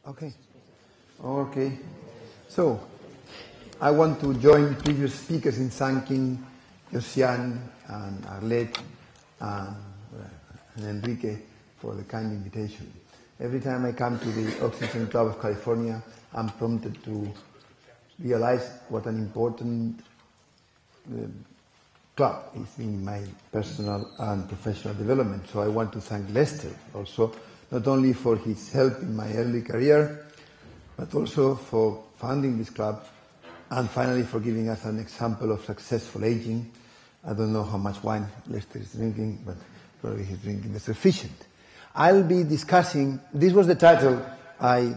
Okay. Okay. So, I want to join previous speakers in thanking Josiane and Arlette and Enrique for the kind invitation. Every time I come to the Oxygen Club of California, I'm prompted to realize what an important club is in my personal and professional development. So I want to thank Lester also, not only for his help in my early career, but also for founding this club, and finally for giving us an example of successful aging. I don't know how much wine Lester is drinking, but probably he's drinking the sufficient. I'll be discussing, this was the title I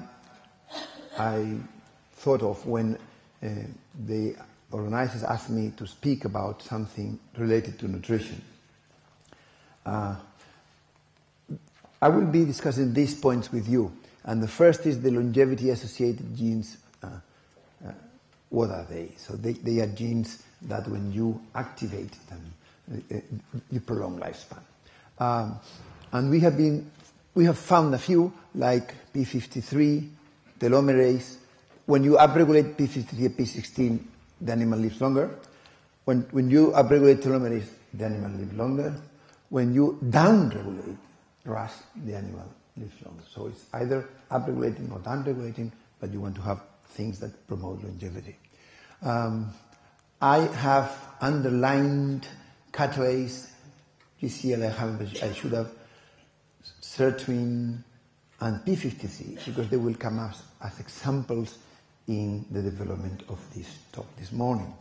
thought of when the organizers asked me to speak about something related to nutrition. I will be discussing these points with you. And the first is the longevity-associated genes. What are they? So they are genes that when you activate them, you prolong lifespan. And we have found a few, like P53, telomerase. When you upregulate P53 and P16, the animal lives longer. When you upregulate telomerase, the animal lives longer. When you downregulate RAS, the animal lives longer. So it's either upregulating or downregulating, but you want to have things that promote longevity. I have underlined catalase, GCL I should have, sirtuin, and P53, because they will come as examples in the development of this talk this morning.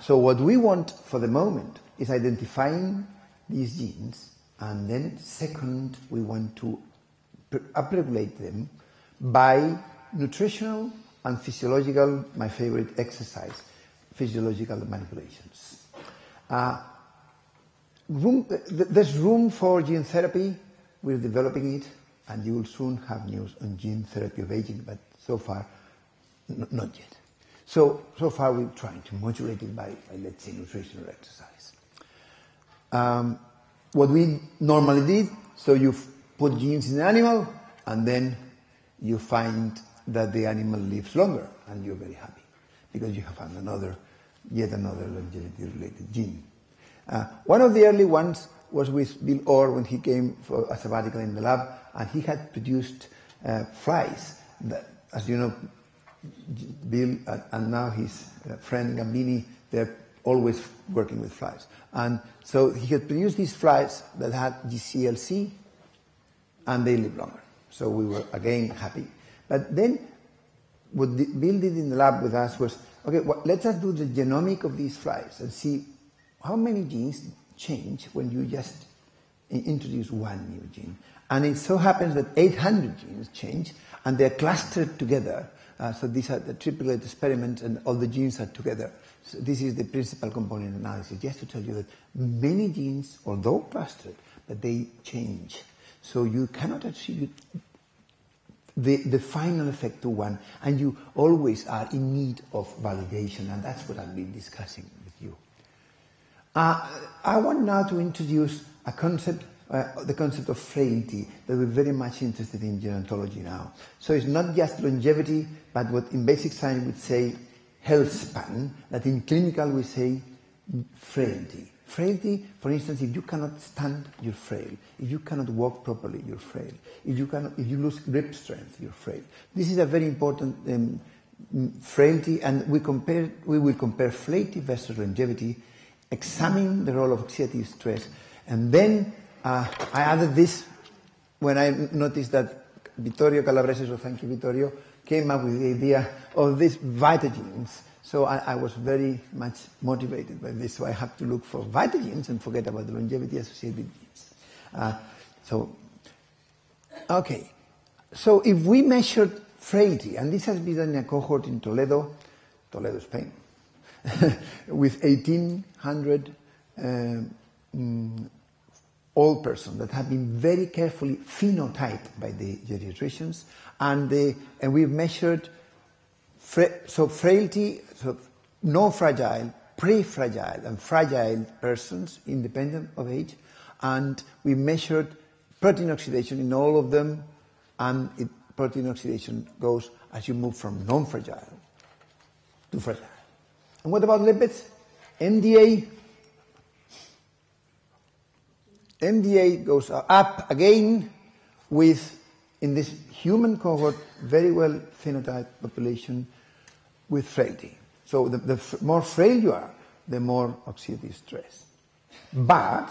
So what we want for the moment is identifying these genes, and then second, we want to upregulate them by nutritional and physiological, my favorite exercise, physiological manipulations. There's room for gene therapy. We're developing it, and you will soon have news on gene therapy of aging, but so far, not yet. So far we're trying to modulate it by let's say, nutritional exercise. What we normally did, so you put genes in an animal, and then you find that the animal lives longer, and you're very happy, because you have found yet another longevity-related gene. One of the early ones was with Bill Orr when he came for a sabbatical in the lab, and he had produced flies that, as you know, Bill and now his friend Gambini, they're always working with flies. And so he had produced these flies that had GCLC, and they live longer. So we were, again, happy. But then what Bill did in the lab with us was, okay, let us do the genomic of these flies and see how many genes change when you just introduce one new gene. And it so happens that 800 genes change, and they're clustered together. So these are the triplet experiments, and all the genes are together. So this is the principal component analysis, just to tell you that many genes, although clustered, but they change. So you cannot attribute the final effect to one, and you always are in need of validation, and that's what I've been discussing with you. I want now to introduce a concept, the concept of frailty, that we're very much interested in gerontology now. So it's not just longevity, but what in basic science we'd say health span, that in clinical we say frailty. Frailty, for instance, if you cannot stand, you're frail. If you cannot walk properly, you're frail. If you lose grip strength, you're frail. This is a very important frailty, and we will compare frailty versus longevity, examine the role of oxidative stress, and then I added this when I noticed that Vittorio Calabrese, so thank you Vittorio, came up with the idea of these vitagens. So I was very much motivated by this, so I had to look for vitagens and forget about the longevity-associated genes. So if we measured frailty, and this has been done in a cohort in Toledo, Spain, with 1,800 old persons that have been very carefully phenotyped by the geriatricians, and we've measured frailty, so no fragile, pre-fragile, and fragile persons independent of age, and we measured protein oxidation in all of them, and it protein oxidation goes as you move from non-fragile to fragile. And what about lipids? MDA goes up again with, in this human cohort, very well phenotyped population with frailty. So the more frail you are, the more oxidative stress. But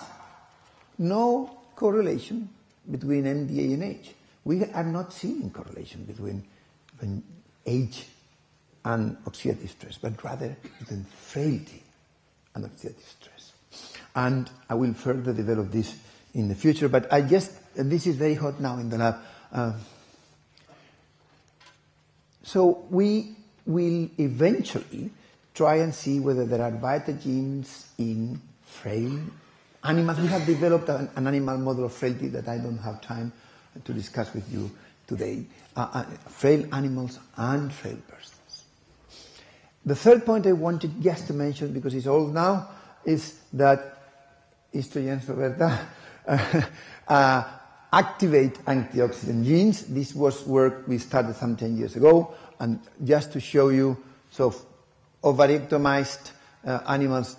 no correlation between MDA and age. We are not seeing correlation between age and oxidative stress, but rather between frailty and oxidative stress. And I will further develop this in the future, but this is very hot now in the lab. So we will eventually try and see whether there are beta genes in frail animals. We have developed an animal model of frailty that I don't have time to discuss with you today. Frail animals and frail persons. The third point I wanted just to mention, because it's old now, is that estrogens, Roberta, activate antioxidant genes. This was work we started some 10 years ago, and just to show you, so ovarectomized animals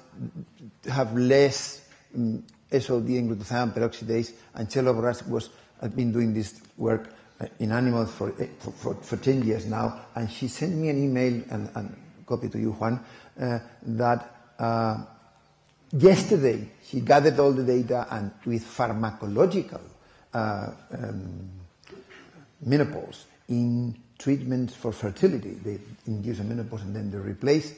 have less SOD and glutathione peroxidase, and Chelo Borras has been doing this work in animals for 10 years now, and she sent me an email, and copy to you, Juan, that yesterday she gathered all the data, and with pharmacological menopause in treatments for fertility, they induce a menopause and then they replace,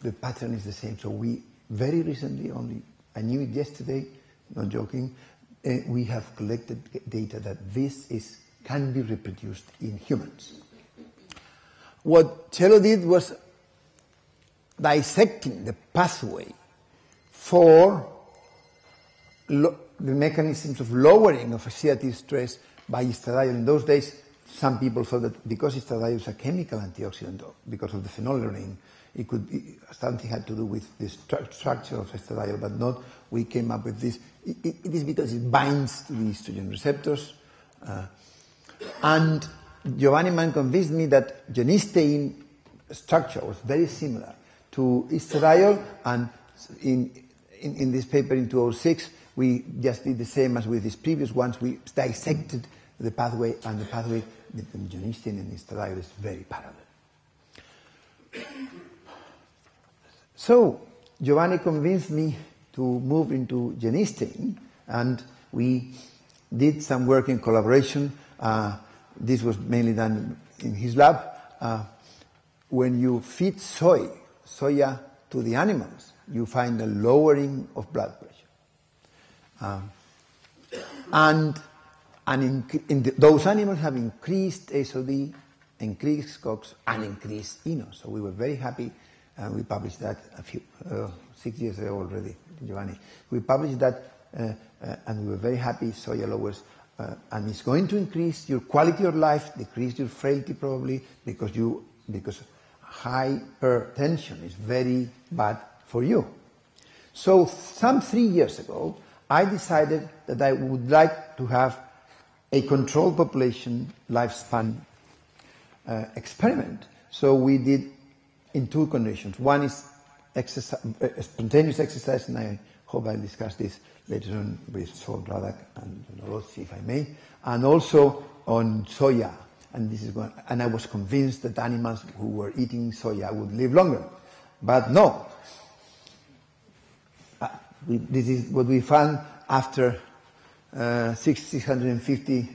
the pattern is the same. So we very recently, I knew it yesterday, not joking, we have collected data that this can be reproduced in humans. What Chelo did was dissecting the pathway for the mechanisms of lowering of oxidative stress by estradiol. In those days, some people thought that because estradiol is a chemical antioxidant, because of the phenylalanine, it could be something had to do with the structure of estradiol, but not. We came up with this. It is because it binds to the estrogen receptors. And Giovanni Mann convinced me that genistein structure was very similar to estradiol, and in this paper in 2006, we just did the same as with these previous ones. We dissected the pathway, and the pathway between genistein and estradiol is very parallel. So Giovanni convinced me to move into genistein, and we did some work in collaboration. This was mainly done in his lab. When you feed soya to the animals, you find a lowering of blood pressure. Those animals have increased SOD, increased COX, and increased ENO. So we were very happy. We published that 6 years ago already, Giovanni. We published that, and we were very happy. Soya lowers, and it's going to increase your quality of life, decrease your frailty probably, because hypertension is very bad for you. So some 3 years ago, I decided that I would like to have a controlled population lifespan experiment. So we did in two conditions. One is spontaneous exercise, and I hope I'll discuss this later on with Sol Radak and Rossi, if I may, and also on soya. And I was convinced that animals who were eating soya would live longer. But no. This is what we found after 650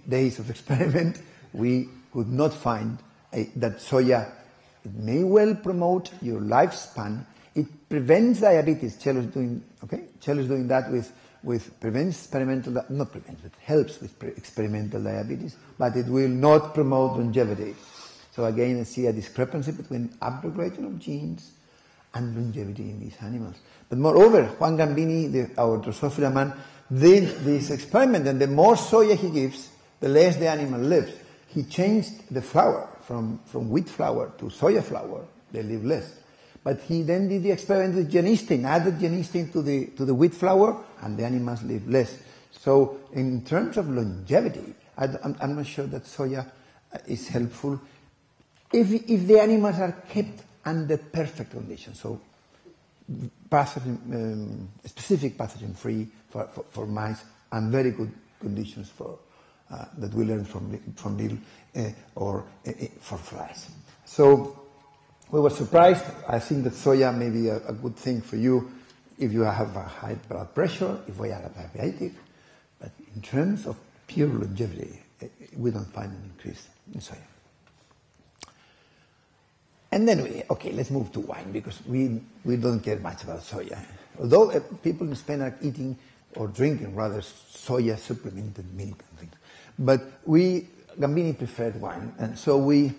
days of experiment. We could not find that soya. It may well promote your lifespan. It prevents diabetes. Chelo's doing that helps with experimental diabetes, but it will not promote longevity. So again, I see a discrepancy between upregulation of genes and longevity in these animals. But moreover, Juan Gambini, our Drosophila man, did this experiment, and the more soya he gives, the less the animal lives. He changed the flour from wheat flour to soya flour. They live less. But he then did the experiment with genistein, added genistein to the wheat flour, and the animals live less. So in terms of longevity, I'm not sure that soya is helpful if the animals are kept under perfect conditions. So pathogen, specific pathogen-free for mice, and very good conditions for that we learned from Bill or for flies. So we were surprised. I think that soya may be a good thing for you if you have a high blood pressure, if we are diabetic. But in terms of pure longevity, we don't find an increase in soya. And then, let's move to wine, because we don't care much about soya. Although people in Spain are eating or drinking rather soya supplemented milk and things. But Gambini preferred wine, and so we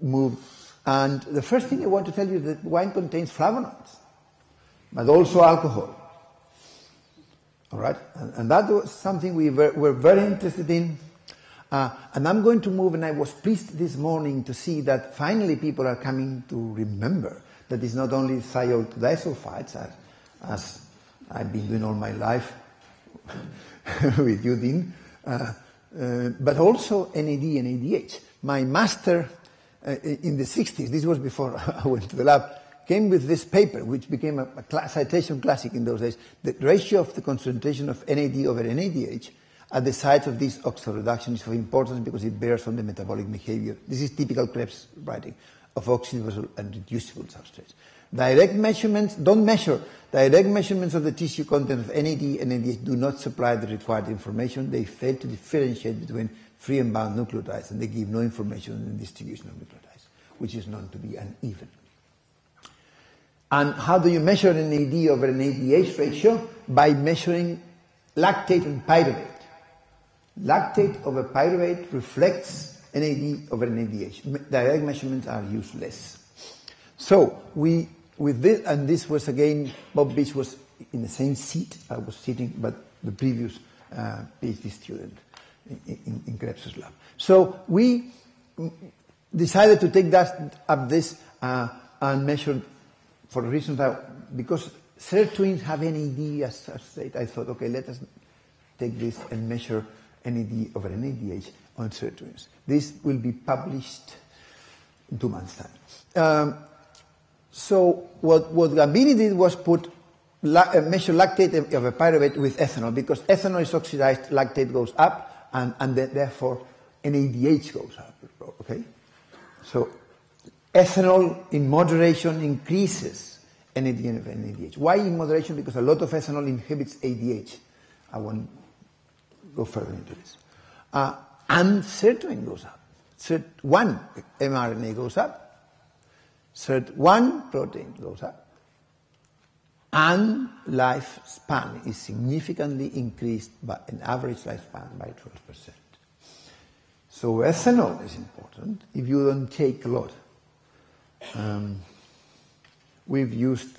moved. And the first thing I want to tell you is that wine contains flavonoids, but also alcohol. All right? And that was something we were very interested in. And I'm going to move, and I was pleased this morning to see that finally people are coming to remember that it's not only thiol to disulfides, as I've been doing all my life with you, Dean, but also NAD and ADH. My master in the 60s, this was before I went to the lab, came with this paper, which became a citation classic in those days, the ratio of the concentration of NAD over NADH at the site of this oxoreduction is of importance because it bears on the metabolic behavior. This is typical Krebs writing of oxidable and reducible substrates. Direct measurements, don't measure. Direct measurements of the tissue content of NAD and NADH do not supply the required information. They fail to differentiate between free and bound nucleotides, and they give no information on the distribution of nucleotides, which is known to be uneven. And how do you measure NAD over NADH ratio? By measuring lactate and pyruvate. Lactate over pyruvate reflects NAD over NADH. Direct measurements are useless. So with this, and this was again, Bob Beach was in the same seat I was sitting, but the previous PhD student in Krebs's lab. So we decided to take this and measure for reasons that, because sirtuins have NAD as substrate, I thought, okay, let us take this and measure NAD over NADH on sirtuins. This will be published in 2 months' time. So what Gambini did was measure lactate of a pyruvate with ethanol, because ethanol is oxidized, lactate goes up, and therefore NADH goes up. Okay, so ethanol in moderation increases NAD and NADH. Why in moderation? Because a lot of ethanol inhibits ADH. I won't go further into this. And sirtuin goes up. SIRT1 mRNA goes up. SIRT1 protein goes up. And lifespan is significantly increased by an average lifespan by 12%. So ethanol is important if you don't take a lot. We've used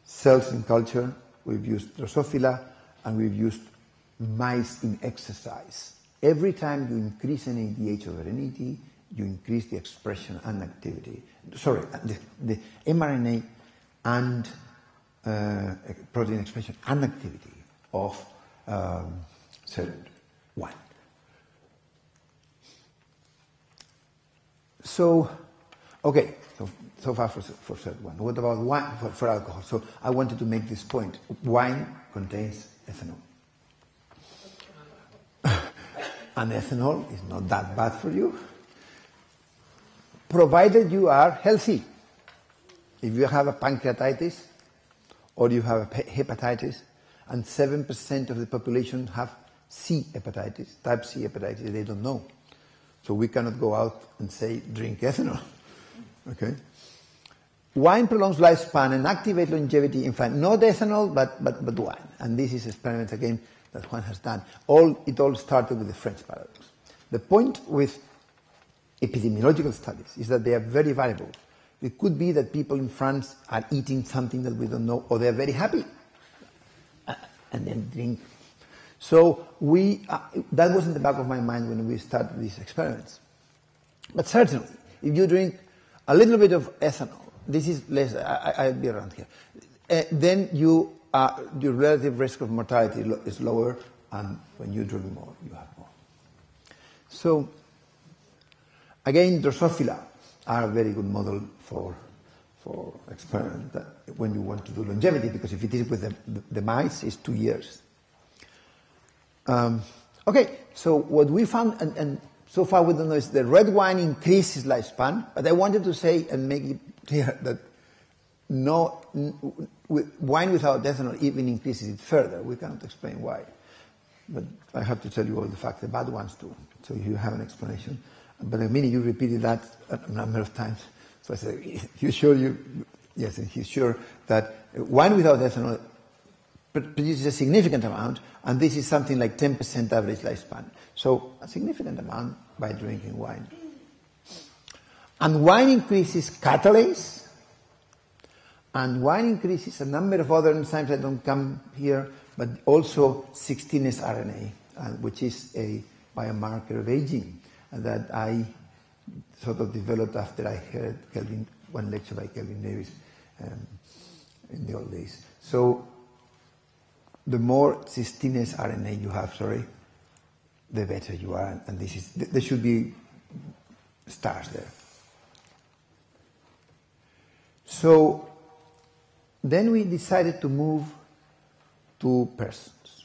cells in culture, we've used Drosophila, and we've used mice in exercise. Every time you increase NADH over NAD, you increase the expression and activity. Sorry, the mRNA and protein expression and activity of SIRT1. So, okay, so far for SIRT1. What about wine, for alcohol? So I wanted to make this point. Wine contains ethanol. And ethanol is not that bad for you, provided you are healthy. If you have a pancreatitis or you have a hepatitis, and 7% of the population have C hepatitis, type C hepatitis, they don't know. So we cannot go out and say, drink ethanol. Okay? Wine prolongs lifespan and activates longevity. In fact, not ethanol, but wine. And this is experiment again that one has done. It all started with the French paradox. The point with epidemiological studies is that they are very variable. It could be that people in France are eating something that we don't know, or they're very happy, and then drink. So that was in the back of my mind when we started these experiments. But certainly, if you drink a little bit of ethanol, this is less, I'll be around here, then your relative risk of mortality is lower, and when you drink more, you have more. So Again, Drosophila are a very good model for experiment when you want to do longevity, because if it is with the mice, it's 2 years. Okay, so what we found, and so far we don't know, is the red wine increases lifespan, but I wanted to say and make it clear that wine without ethanol even increases it further. We cannot explain why. But I have to tell you all the facts, the bad ones too, so you have an explanation. But the minute you repeated that a number of times, so I said, you sure yes, and he's sure that wine without ethanol produces a significant amount, and this is something like 10% average lifespan. So a significant amount by drinking wine. And wine increases catalase, and wine increases a number of other enzymes that don't come here, but also 16S RNA, which is a biomarker of aging that I sort of developed after I heard one lecture by Kelvin Davis in the old days. So the more 16S RNA you have, the better you are, and there should be stars there. So then we decided to move to persons.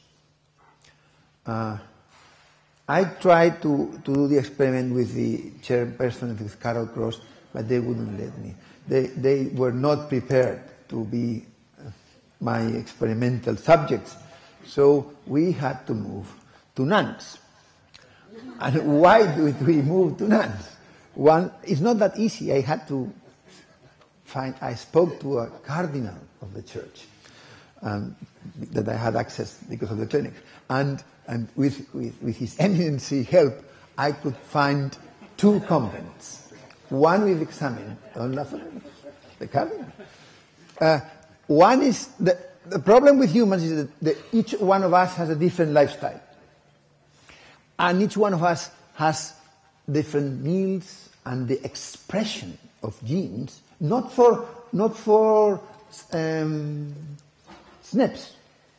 I tried to do the experiment with the chairperson, with Carol Cross, but they wouldn't let me. They were not prepared to be my experimental subjects. So we had to move to nuns. And why did we move to nuns? One, it's not that easy. I spoke to a cardinal of the church that I had access because of the clinic. And with his eminency help, I could find 2 convents. One we've examined, the cardinal. One is, the problem with humans is that each one of us has a different lifestyle. And each one of us has different needs and the expression of genes, not for SNPs,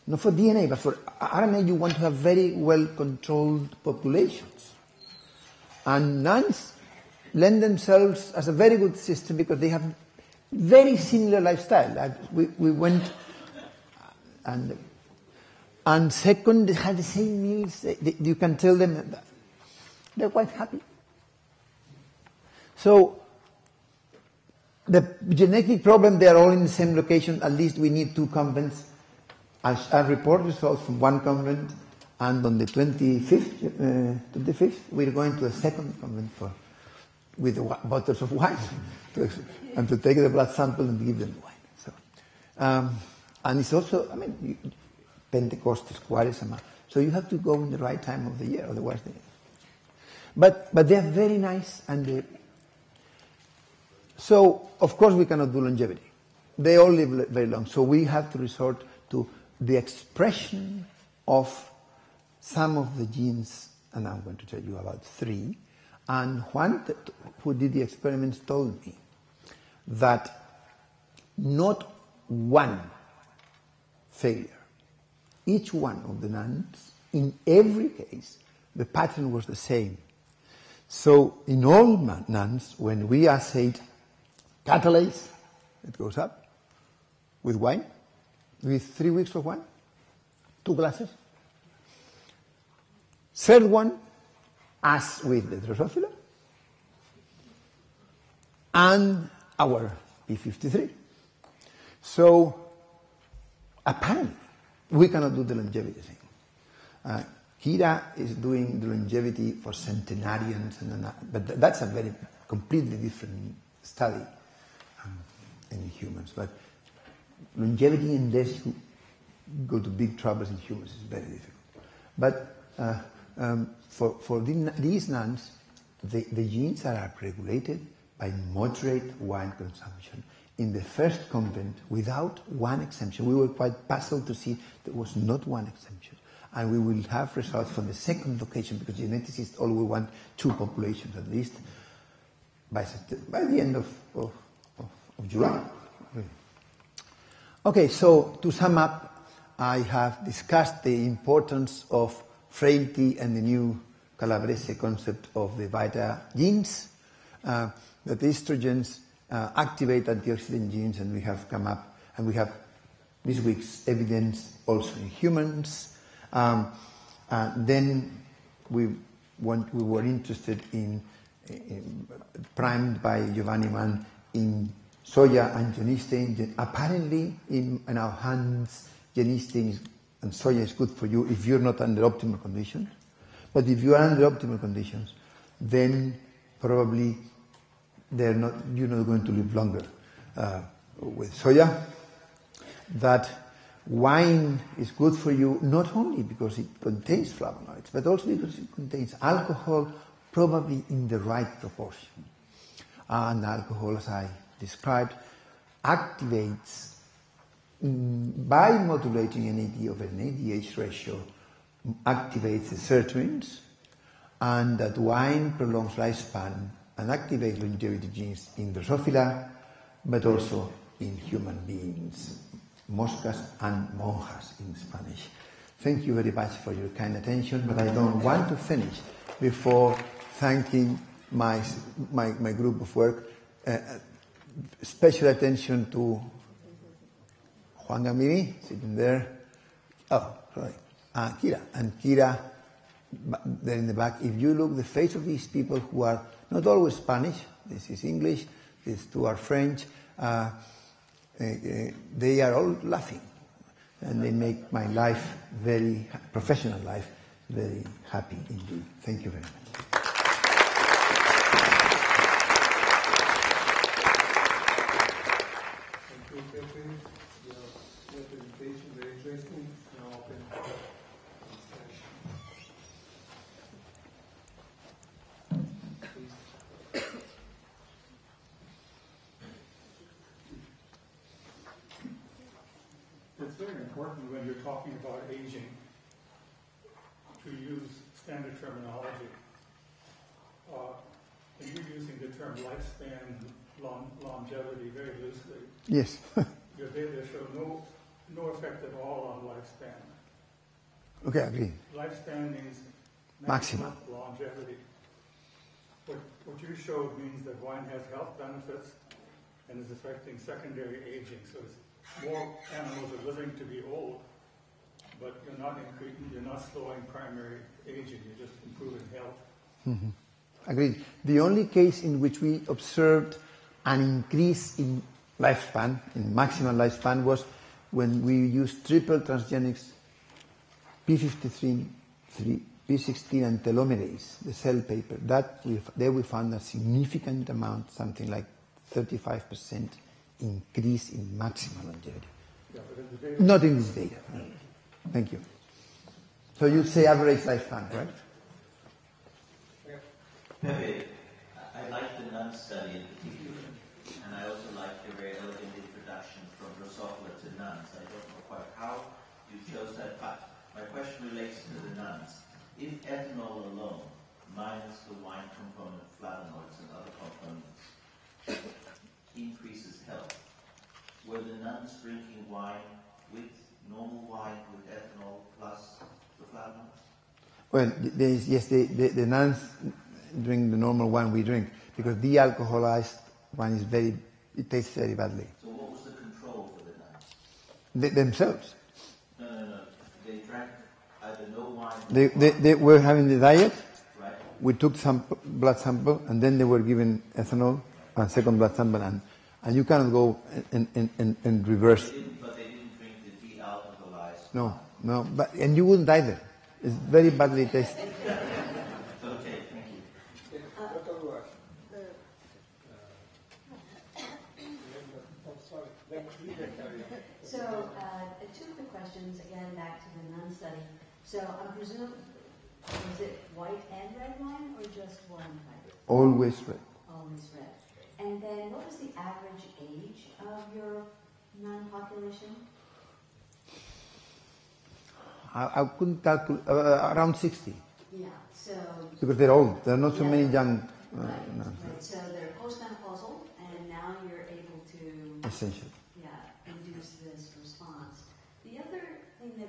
not for DNA, but for RNA. You want to have very well-controlled populations. And nuns lend themselves as a very good system because they have very similar lifestyle. We went, and second, they have the same meals. You can tell them that they're quite happy. So the genetic problem, they are all in the same location. At least we need 2 convents. I report results from one convent, and on the 25th, we're going to a second convent with bottles of wine, and to take the blood sample and give them the wine. So, and it's also, Pentecost, Quaresma. So you have to go in the right time of the year, otherwise But they're very nice, and so of course we cannot do longevity. They all live very long, so we have to resort to the expression of some of the genes, and I'm going to tell you about 3. And Juan, who did the experiments, told me that not one failure. Each one of the nuns, in every case, the pattern was the same. So in all nuns, when we assayed catalase, it goes up with wine, with 3 weeks of wine, 2 glasses. Third one, as with the Drosophila, and our P53. So apparently, we cannot do the longevity thing. Kira is doing the longevity for centenarians, but that's a very completely different study in humans. But longevity, unless you go to big troubles in humans, is very difficult. But for these nuns, the genes are upregulated by moderate wine consumption. In the first convent, without one exemption, we were quite puzzled to see there was not one exemption. And we will have results from the second location, because geneticists always want 2 populations at least by the end of July. Okay, so to sum up, I have discussed the importance of frailty and the new Calabrese concept of the vita genes. that estrogens activate antioxidant genes, and we have come up, and we have this week's evidence also in humans. Then we were interested in primed by Giovanni Mann in soya and genistein. Apparently, in our hands, genistein and soya is good for you if you're not under optimal conditions. But if you are under optimal conditions, then probably you're not going to live longer. With soya, that wine is good for you not only because it contains flavonoids, but also because it contains alcohol, probably in the right proportion. And alcohol, as I described, activates by modulating NAD over an ADH ratio, activates the sirtuins, and that wine prolongs lifespan and activates longevity genes in Drosophila, but also in human beings, moscas and monjas in Spanish. Thank you very much for your kind attention, but I don't want to finish before thanking my group of work. Special attention to Juan Gamini, sitting there. Oh, sorry. Kira. And Kira, there in the back. If you look the face of these people who are not always Spanish, this is English, these two are French, they are all laughing. And they make my life, professional life, very happy indeed. Thank you very much. Your presentation, very interesting. Now open discussion. Please. It's very important when you're talking about aging to use standard terminology. And you're using the term lifespan, longevity very loosely. Yes. Your data show no effect at all on lifespan. Okay, I agree. Lifespan means Maximum longevity. What you showed means that wine has health benefits and is affecting secondary aging. So it's more animals are living to be old, but you're not slowing primary aging. You're just improving health. Mm-hmm. Agreed. The only case in which we observed an increase in lifespan, in maximal lifespan, was when we used triple transgenics P53, P16 and telomerase, the cell paper. There we found a significant amount, something like 35% increase in maximal longevity. Yeah, but in the data, not in this data. Thank you. So you'd say average lifespan, right? Pepe, I like the nun study in particular, and I also like your very elegant introduction from Drosophila to nuns. I don't know quite how you chose that, but my question relates to the nuns. If ethanol alone, minus the wine component, flavonoids and other components, increases health, were the nuns drinking wine with normal wine with ethanol plus the flavonoids? Well, yes, the nuns drink the normal wine we drink, because de-alcoholized wine it tastes very badly. So what was the control for the nuns? Themselves. No. They drank either no wine. They were having the diet. Right. We took blood sample, and then they were given ethanol, and second blood sample, and you cannot go and reverse. But they didn't drink the de-alcoholized. No, and you wouldn't either. It's very badly tasted. Okay, thank you. So, two of the questions, again, back to the nun study. So, I presume, was it white and red wine, or just one type? Always red. Always red. And then, what was the average age of your nun population? I couldn't calculate, around 60. Yeah, so... Because they're old. There are not so many young nuns. Right, so they're postmenopausal, and now you're able to... Essential. Induce this response. The other thing that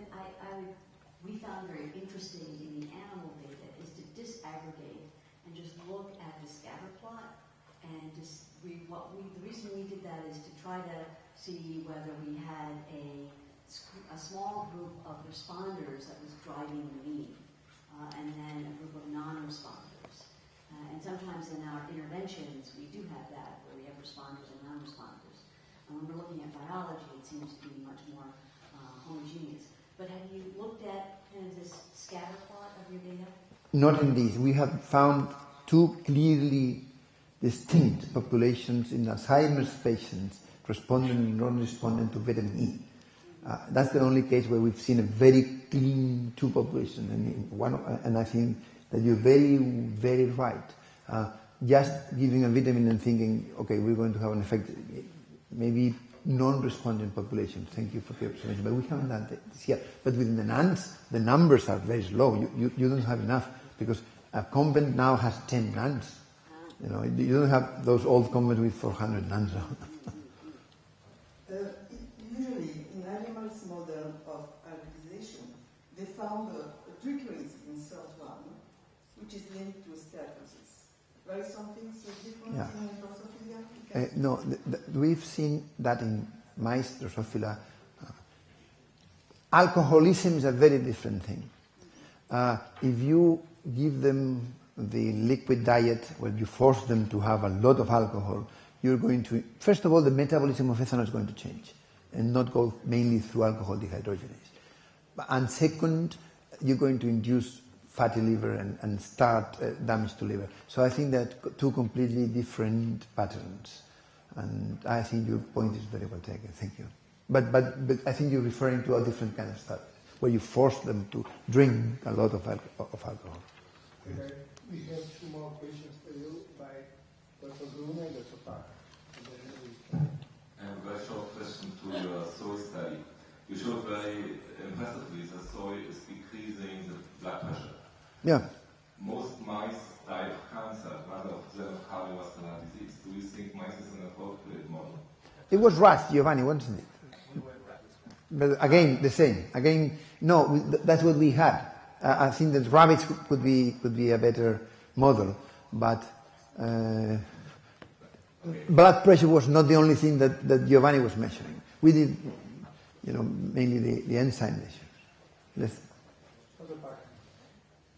we found very interesting in the animal data is to disaggregate and just look at the scatter plot and the reason we did that is to try to see whether we had a small group of responders that was driving the mean, and then a group of non-responders. And sometimes in our interventions, we do have that, where we have responders and non-responders. And when we're looking at biology, it seems to be much more homogeneous. But have you looked at kind of this scatter plot of your data? Not in these. We have found two clearly distinct populations in Alzheimer's patients, respondent and non-respondent to vitamin E. That's the only case where we've seen a very clean two populations, and I think that you're very, very right. Just giving a vitamin and thinking, okay, we're going to have an effect, maybe non-respondent population. Thank you for the observation, but we haven't done this here. But within the nuns, the numbers are very low. You don't have enough, because a convent now has 10 nuns. You know, you don't have those old convents with 400 nuns. Usually, in animals' model of hybridization, they found a decrease in SIRT1, which is linked to steatosis. There is something so different in Drosophila? No, we've seen that in mice, Drosophila. Alcoholism is a very different thing. If you give them the liquid diet where you force them to have a lot of alcohol, you're going to, first of all, the metabolism of ethanol is going to change and not go mainly through alcohol dehydrogenase. And second, you're going to induce fatty liver and start damage to liver. So I think that two completely different patterns. And I think your point is very well taken. Thank you. But I think you're referring to a different kind of study, where you force them to drink a lot of alcohol. Okay. We have two more questions for you by Dr. Bruno and Dr. Parker. And a very short question to your soy study. You showed very impressively that soy is decreasing the blood pressure. Yeah. Most mice die of cancer, rather than of cardiovascular disease. Do you think mice is an appropriate model? It was rats, Giovanni, wasn't it? But again, the same. Again, no, that's what we had. I think that rabbits could be a better model, but blood pressure was not the only thing that Giovanni was measuring. We did, mainly the enzyme measures.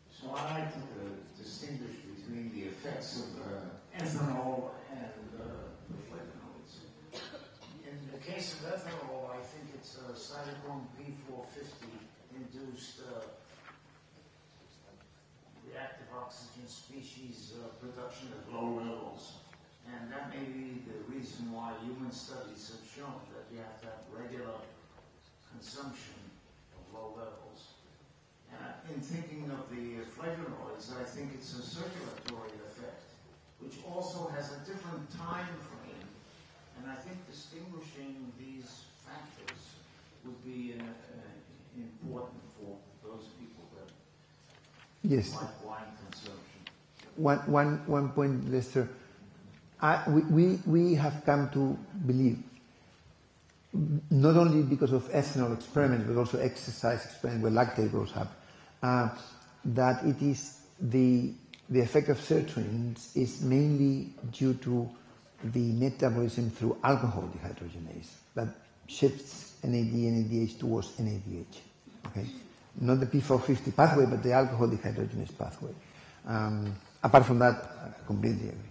So I like to distinguish between the effects of ethanol and the flavonoids. In the case of ethanol, I think it's cytochrome P450 induced reactive oxygen species production at low levels. And that may be the reason why human studies have shown that you have to have regular consumption of low levels. And in thinking of the flavonoids, I think it's a circulatory effect, which also has a different time frame. And I think distinguishing these factors would be important for those people that like wine consumption. One point, Lester. We have come to believe, not only because of ethanol experiments, but also exercise experiments where lactate goes up, that it is the effect of sirtuins is mainly due to the metabolism through alcohol dehydrogenase that shifts NAD and NADH towards NADH. Okay, not the P450 pathway, but the alcohol dehydrogenase pathway. Apart from that, I completely agree.